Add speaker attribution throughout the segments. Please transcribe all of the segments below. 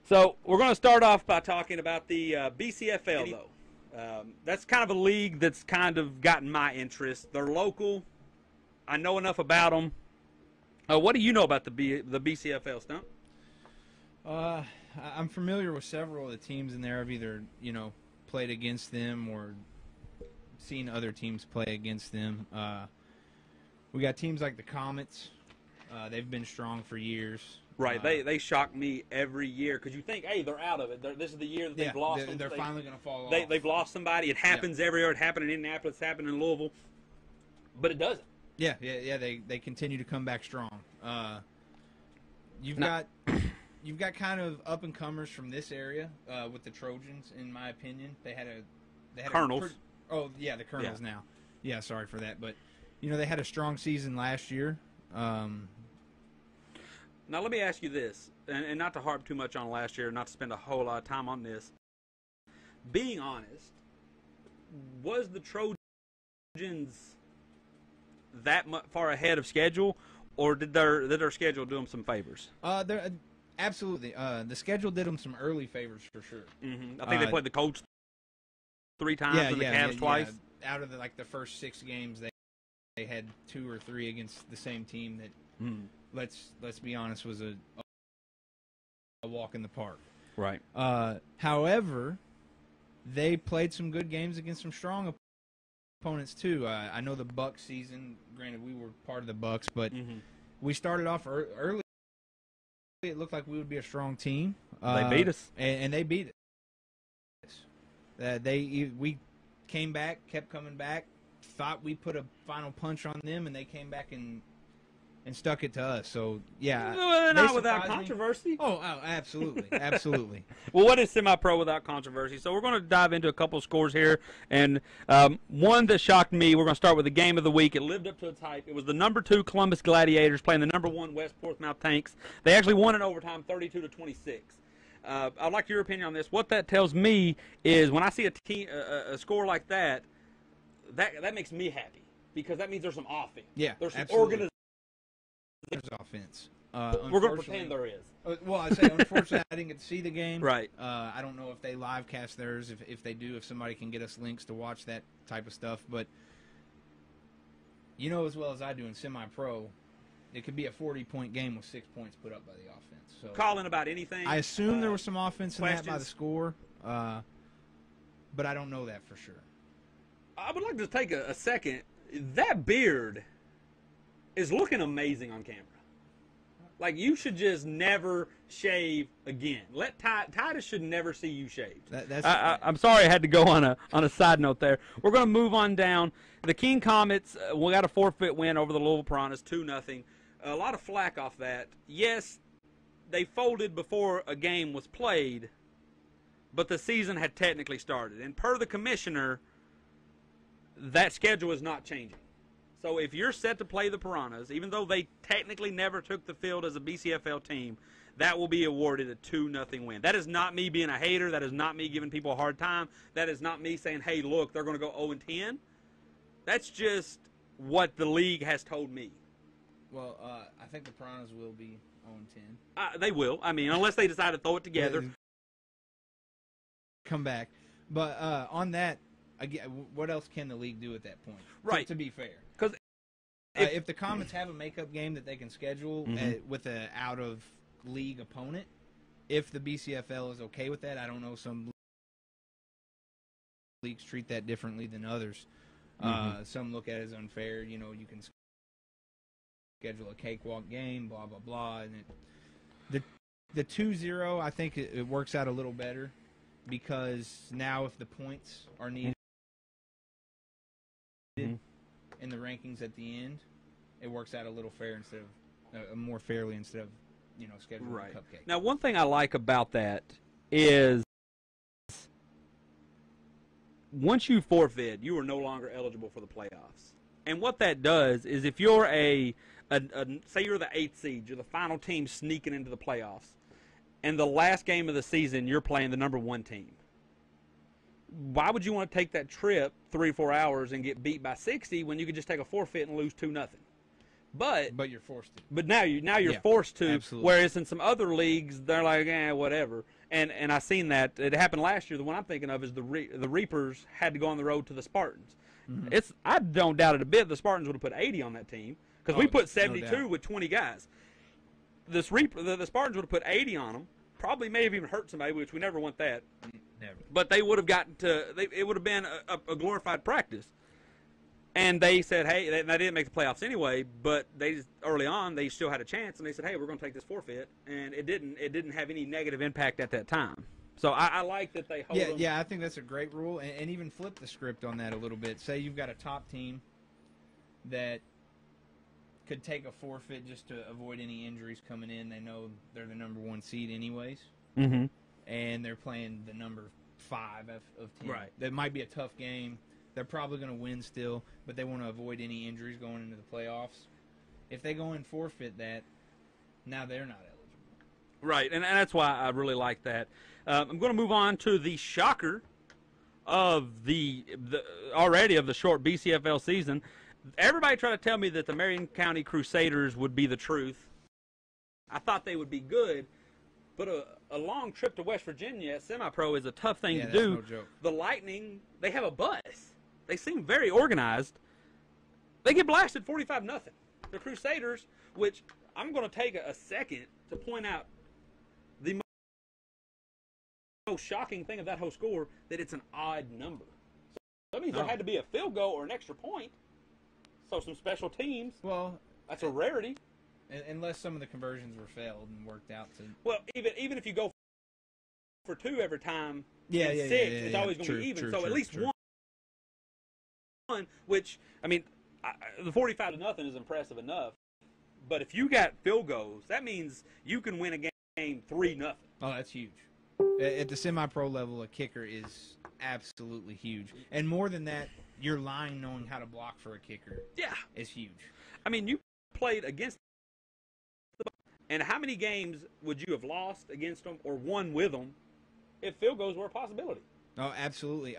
Speaker 1: So we're going to start off by talking about the BCFL, though. That's kind of a league that's kind of gotten my interest. They're local. I know enough about them. What do you know about the BCFL, Stump?
Speaker 2: I'm familiar with several of the teams in there. I've either, played against them or seen other teams play against them. We got teams like the Comets. They've been strong for years.
Speaker 1: Right, they shock me every year because you think, hey, they're out of it. This is the year that they've lost them.
Speaker 2: They're finally going to fall off.
Speaker 1: They've lost somebody. It happens every year. It happened in Indianapolis. It happened in Louisville. But it doesn't.
Speaker 2: Yeah. They continue to come back strong. You've got kind of up and comers from this area with the Trojans, in my opinion. They had
Speaker 1: Colonels.
Speaker 2: The Colonels now. Yeah, sorry for that, but they had a strong season last year.
Speaker 1: Now, let me ask you this, and not to harp too much on last year, not to spend a whole lot of time on this. Being honest, was the Trojans that far ahead of schedule, or did their schedule do them some favors?
Speaker 2: Absolutely. The schedule did them some early favors for sure.
Speaker 1: Mm-hmm. I think they played the Colts 3 times and the Cavs twice.
Speaker 2: Yeah. Out of the first 6 games, they had 2 or 3 against the same team that. Let's be honest, was a walk in the park.
Speaker 1: Right.
Speaker 2: However, they played some good games against some strong opponents too. I know the Bucs season. Granted, we were part of the Bucs, but we started off early. It looked like we would be a strong team.
Speaker 1: They beat us,
Speaker 2: and they beat us. We came back, kept coming back. Thought we put a final punch on them, and they came back and stuck it to us. So, yeah.
Speaker 1: Well, not without controversy.
Speaker 2: Oh, absolutely. Absolutely.
Speaker 1: Well, what is semi-pro without controversy? So we're going to dive into a couple of scores here. And one that shocked me, we're going to start with the game of the week. It lived up to its hype. It was the number 2 Columbus Gladiators playing the number 1 West Portsmouth Tanks. They actually won in overtime 32-26. I'd like your opinion on this. What that tells me is when I see a score like that, that makes me happy because that means there's some offense.
Speaker 2: Yeah,
Speaker 1: there's some
Speaker 2: organization. There's offense.
Speaker 1: We're going to pretend there is.
Speaker 2: Well, I say, unfortunately, I didn't get to see the game.
Speaker 1: Right.
Speaker 2: I don't know if they live cast theirs. If they do, if somebody can get us links to watch that type of stuff. But as well as I do in semi-pro, it could be a 40-point game with 6 points put up by the offense. So
Speaker 1: calling about anything.
Speaker 2: I assume there was some offense in that by the score, but I don't know that for sure.
Speaker 1: I would like to take a second. That beard is looking amazing on camera. Like, you should just never shave again. Titus should never see you shaved. I'm sorry I had to go on a side note there. We're going to move on down. The King Comets, we got a forfeit win over the Louisville Piranhas, 2-0. A lot of flack off that. Yes, they folded before a game was played, but the season had technically started. And per the commissioner, that schedule is not changing. So if you're set to play the Piranhas, even though they technically never took the field as a BCFL team, that will be awarded a 2-0 win. That is not me being a hater. That is not me giving people a hard time. That is not me saying, hey, look, they're going to go 0-10. That's just what the league has told me.
Speaker 2: Well, I think the Piranhas will be 0-10.
Speaker 1: They will. I mean, unless they decide to throw it together.
Speaker 2: Come back. But on that, again, what else can the league do at that point?
Speaker 1: Right.
Speaker 2: To be fair.
Speaker 1: Because
Speaker 2: if the Comets have a makeup game that they can schedule with an out-of-league opponent, if the BCFL is okay with that, I don't know, some leagues treat that differently than others. Some look at it as unfair. You can schedule a cakewalk game, blah, blah, blah. And the 2-0, I think it works out a little better because now if the points are needed in the rankings at the end, it works out a little fair instead of more fairly instead of scheduling a cupcake.
Speaker 1: Now, one thing I like about that is once you forfeit, you are no longer eligible for the playoffs. And what that does is if you're say you're the 8th seed, you're the final team sneaking into the playoffs, and the last game of the season you're playing the number 1 team. Why would you want to take that trip 3 or 4 hours and get beat by 60 when you could just take a forfeit and lose 2-0? But
Speaker 2: you're forced to.
Speaker 1: But now you're forced to.
Speaker 2: Absolutely.
Speaker 1: Whereas in some other leagues, they're like, whatever. And I seen that it happened last year. The one I'm thinking of is the Reapers had to go on the road to the Spartans. I don't doubt it a bit. The Spartans would have put 80 on that team because we put 72 with 20 guys. The Spartans would have put 80 on them. Probably may have even hurt somebody, which we never want that.
Speaker 2: Never.
Speaker 1: But they would have gotten to. It would have been a glorified practice. And they said, hey, they didn't make the playoffs anyway, but early on they still had a chance, and they said, hey, we're going to take this forfeit, and it didn't have any negative impact at that time. So I like that they hold them.
Speaker 2: Yeah, I think that's a great rule, and even flip the script on that a little bit. Say you've got a top team that could take a forfeit just to avoid any injuries coming in. They know they're the number 1 seed anyways, and they're playing the number 5 of 10.
Speaker 1: Right.
Speaker 2: That might be a tough game. They're probably going to win still, but they want to avoid any injuries going into the playoffs. If they go and forfeit that, now they're not eligible.
Speaker 1: Right, and that's why I really like that. I'm going to move on to the shocker of the short BCFL season. Everybody tried to tell me that the Marion County Crusaders would be the truth. I thought they would be good, but a long trip to West Virginia at semi-pro is a tough thing to do.
Speaker 2: No joke.
Speaker 1: The Lightning, they have a bus. They seem very organized. They get blasted 45-0. The Crusaders, which I'm going to take a second to point out the most shocking thing of that whole score, that it's an odd number. So that means there had to be a field goal or an extra point. So some special teams.
Speaker 2: Well,
Speaker 1: that's a rarity.
Speaker 2: Unless some of the conversions were failed and worked out to.
Speaker 1: Well, even if you go for 2 every time,
Speaker 2: yeah,
Speaker 1: 6, it's always going to be even. So at least one, which, I mean, the 45-0 is impressive enough. But if you got field goals, that means you can win a game 3-0.
Speaker 2: Oh, that's huge. At the semi-pro level, a kicker is absolutely huge. And more than that, your line knowing how to block for a kicker is huge.
Speaker 1: I mean, you played against them, and how many games would you have lost against them or won with them if field goals were a possibility?
Speaker 2: Oh, absolutely.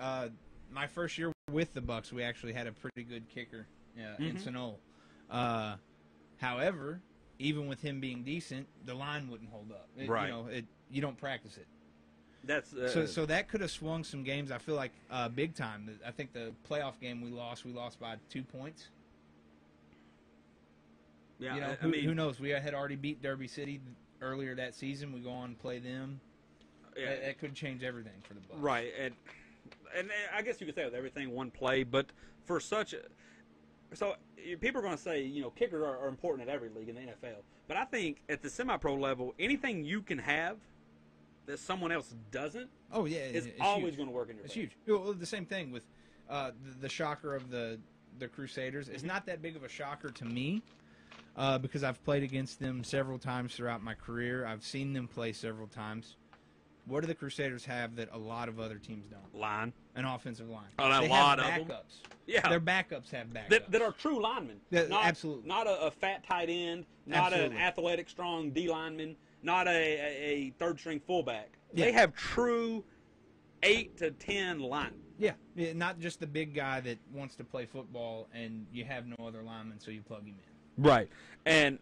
Speaker 2: My first year with the Bucks, we actually had a pretty good kicker in Sonol. However, even with him being decent, the line wouldn't hold up.
Speaker 1: Right.
Speaker 2: You don't practice it.
Speaker 1: That's
Speaker 2: so that could have swung some games. I feel like big time. I think the playoff game we lost by 2 points.
Speaker 1: Yeah,
Speaker 2: I mean, who knows? We had already beat Derby City earlier that season. We go on and play them. Yeah, that could change everything for the Bucks.
Speaker 1: Right, and I guess you could say with everything one play, but for people are going to say, kickers are important at every league in the NFL. But I think at the semi-pro level, anything you can have that someone else doesn't, is always going to work in your favor.
Speaker 2: It's huge. Well, the same thing with the shocker of the Crusaders. It's not that big of a shocker to me because I've played against them several times throughout my career. I've seen them play several times. What do the Crusaders have that a lot of other teams don't?
Speaker 1: Line.
Speaker 2: An offensive line.
Speaker 1: Oh, a
Speaker 2: they
Speaker 1: lot
Speaker 2: have
Speaker 1: of
Speaker 2: backups.
Speaker 1: them. Yeah.
Speaker 2: Their backups have backups.
Speaker 1: That are true linemen.
Speaker 2: Absolutely.
Speaker 1: Not a fat tight end, not an athletic, strong D lineman, not a third-string fullback. Yeah. They have true 8 to 10 linemen.
Speaker 2: Yeah, not just the big guy that wants to play football and you have no other linemen, so you plug him in.
Speaker 1: Right. And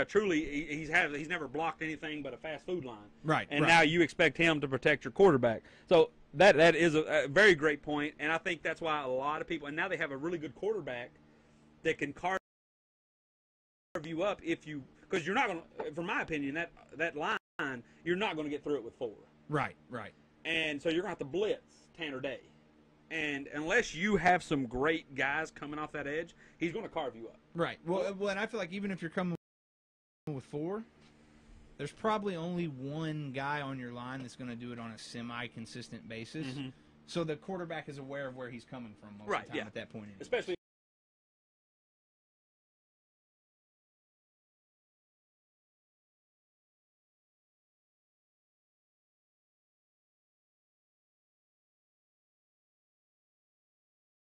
Speaker 1: truly, he's never blocked anything but a fast food line.
Speaker 2: Right.
Speaker 1: And now you expect him to protect your quarterback. So that is a very great point, and I think that's why a lot of people. And now they have a really good quarterback that can carve you up because you're not going to. From my opinion, that line you're not going to get through it with 4.
Speaker 2: Right.
Speaker 1: And so you're going to have to blitz Tanner Day. And unless you have some great guys coming off that edge, he's going to carve you up.
Speaker 2: Right. Well, and I feel like even if you're coming with 4, there's probably only one guy on your line that's going to do it on a semi-consistent basis. Mm-hmm. So the quarterback is aware of where he's coming from most of the time at that point. Anyway.
Speaker 1: Especially